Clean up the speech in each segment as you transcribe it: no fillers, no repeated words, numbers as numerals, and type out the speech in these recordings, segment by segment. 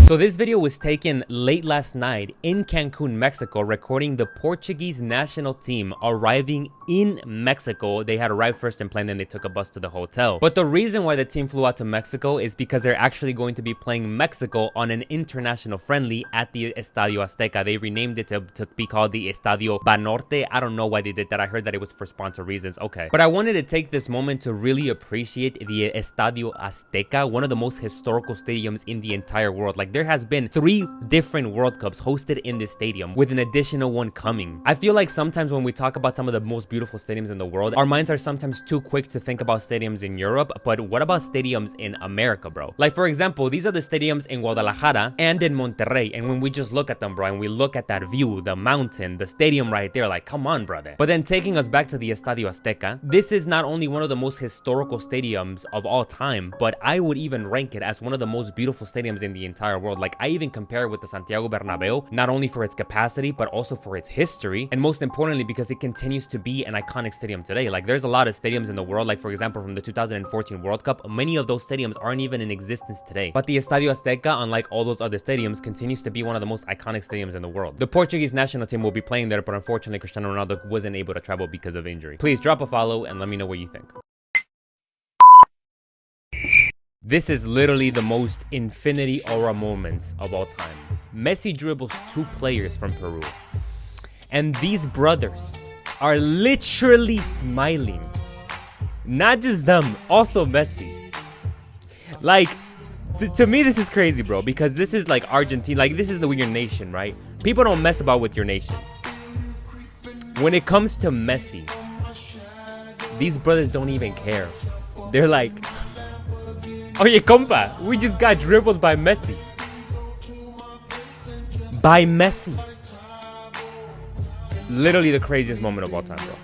So this video was taken late last night in Cancun, Mexico, recording the Portuguese national team arriving in Mexico. They had arrived first in plane, then they took a bus to the hotel. But the reason why the team flew out to Mexico is because they're actually going to be playing Mexico on an international friendly at the Estadio Azteca. They renamed it to be called the Estadio Banorte. I don't know why they did that. I heard that it was for sponsor reasons. Okay. But I wanted to take this moment to really appreciate the Estadio Azteca, one of the most historical stadiums in the entire world. Like, there has been 3 different World Cups hosted in this stadium, with an additional one coming. I feel like sometimes when we talk about some of the most beautiful stadiums in the world, our minds are sometimes too quick to think about stadiums in Europe, but what about stadiums in America, bro? Like, for example, these are the stadiums in Guadalajara and in Monterrey, and when we just look at them, bro, and we look at that view, the mountain, the stadium right there, like, come on, brother. But then taking us back to the Estadio Azteca, this is not only one of the most historical stadiums of all time, but I would even rank it as one of the most beautiful stadiums in the entire world. Like, I even compare it with the Santiago Bernabeu, not only for its capacity, but also for its history, and most importantly, because it continues to be an iconic stadium today. Like, there's a lot of stadiums in the world, like, for example, from the 2014 World Cup, many of those stadiums aren't even in existence today. But the Estadio Azteca, unlike all those other stadiums, continues to be one of the most iconic stadiums in the world. The Portuguese national team will be playing there, but unfortunately, Cristiano Ronaldo wasn't able to travel because of injury. Please drop a follow and let me know what you think. This is literally the most infinity aura moments of all time. Messi dribbles 2 players from Peru, and these brothers are literally smiling. Not just them, also Messi. Like, to me, this is crazy, bro, because this is like Argentina. Like, this is your nation, right? People don't mess about with your nations. When it comes to Messi, these brothers don't even care. They're like, oye, compa, we just got dribbled by Messi. By Messi. Literally the craziest moment of all time, bro.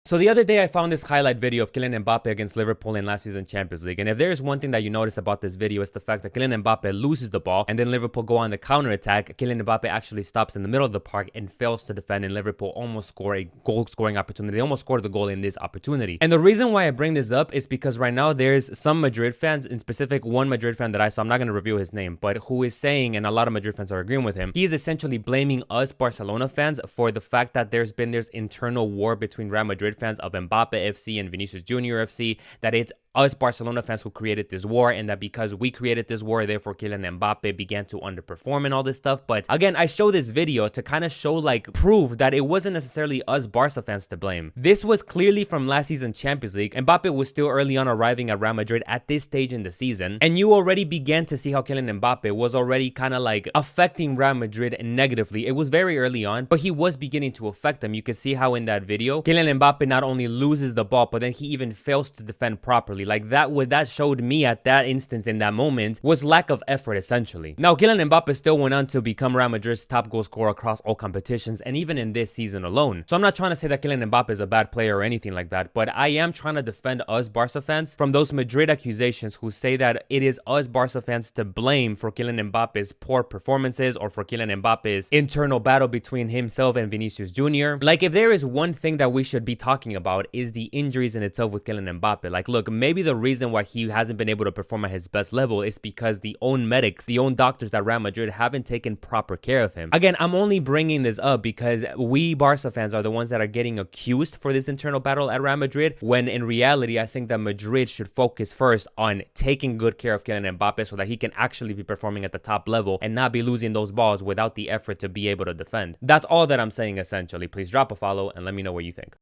So the other day I found this highlight video of Kylian Mbappé against Liverpool in last season's Champions League. And if there's one thing that you notice about this video, it's the fact that Kylian Mbappé loses the ball and then Liverpool go on the counter-attack. Kylian Mbappé actually stops in the middle of the park and fails to defend, and Liverpool almost score a goal-scoring opportunity. They almost scored the goal in this opportunity. And the reason why I bring this up is because right now there's some Madrid fans, in specific one Madrid fan that I saw, I'm not going to reveal his name, but who is saying, and a lot of Madrid fans are agreeing with him, he is essentially blaming us Barcelona fans for the fact that there's internal war between Real Madrid fans of Mbappé FC and Vinicius Jr. FC, that it's us Barcelona fans who created this war, and that because we created this war, therefore Kylian Mbappé began to underperform and all this stuff. But again, I show this video to kind of show, like, prove that it wasn't necessarily us Barca fans to blame. This was clearly from last season's Champions League. Mbappé was still early on arriving at Real Madrid at this stage in the season, and you already began to see how Kylian Mbappé was already kind of like affecting Real Madrid negatively. It was very early on, but he was beginning to affect them. You can see how in that video, Kylian Mbappé not only loses the ball, but then he even fails to defend properly. Like, that, what that showed me at that instance, in that moment, was lack of effort, essentially. Now, Kylian Mbappé still went on to become Real Madrid's top goal scorer across all competitions, and even in this season alone. So I'm not trying to say that Kylian Mbappé is a bad player or anything like that, but I am trying to defend us Barca fans from those Madrid accusations who say that it is us Barca fans to blame for Kylian Mbappe's poor performances or for Kylian Mbappe's internal battle between himself and Vinicius Jr. Like, if there is one thing that we should be talking about, is the injuries in itself with Kylian Mbappé. Like, look, maybe the reason why he hasn't been able to perform at his best level is because the own medics, the own doctors at Real Madrid haven't taken proper care of him. Again, I'm only bringing this up because we Barca fans are the ones that are getting accused for this internal battle at Real Madrid, when in reality, I think that Madrid should focus first on taking good care of Kylian Mbappé so that he can actually be performing at the top level and not be losing those balls without the effort to be able to defend. That's all that I'm saying, essentially. Please drop a follow and let me know what you think.